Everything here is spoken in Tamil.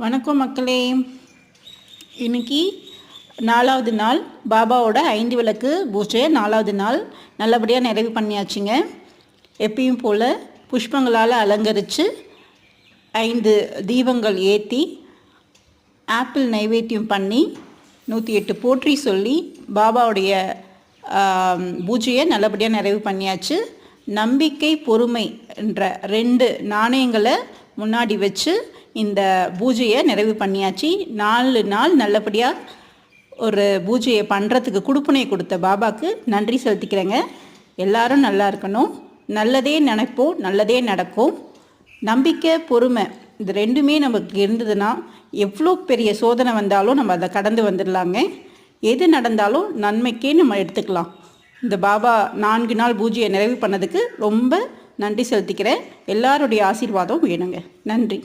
வணக்கம் மக்களே. இன்னைக்கு 4வது நாள் பாபாவோட 5 விளக்கு பூஜை 4வது நாள் நல்லபடியாக நிறைவு பண்ணியாச்சுங்க. எப்பயும் போல் புஷ்பங்களால் அலங்கரித்து 5 தீபங்கள் ஏற்றி ஆப்பிள் நைவேத்தியம் பண்ணி 108 போற்றி சொல்லி பாபாவுடைய பூஜையை நல்லபடியாக நிறைவு பண்ணியாச்சு. நம்பிக்கை பொறுமை என்ற 2 நாணயங்களை முன்னாடி வச்சு இந்த பூஜையை நிறைவு பண்ணியாச்சு. 4 நாள் நல்லபடியாக ஒரு பூஜையை பண்ணுறதுக்கு கொடுப்புனை கொடுத்த பாபாவுக்கு நன்றி செலுத்திக்கிறேங்க. எல்லாரும் நல்லா இருக்கணும், நல்லதே நினைப்போம், நல்லதே நடக்கும். நம்பிக்கை பொறுமை இது 2மே நமக்கு இருந்ததுன்னா எவ்வளோ பெரிய சோதனை வந்தாலும் நம்ம அதை கடந்து வந்துடலாங்க. எது நடந்தாலும் நன்மைக்கே நம்ம எடுத்துக்கலாம். இந்த பாபா 4 நாள் பூஜையை நிறைவு பண்ணதுக்கு ரொம்ப நன்றி செலுத்திக்கிறேன். எல்லாருடைய ஆசீர்வாதம் வேணுங்க. நன்றி.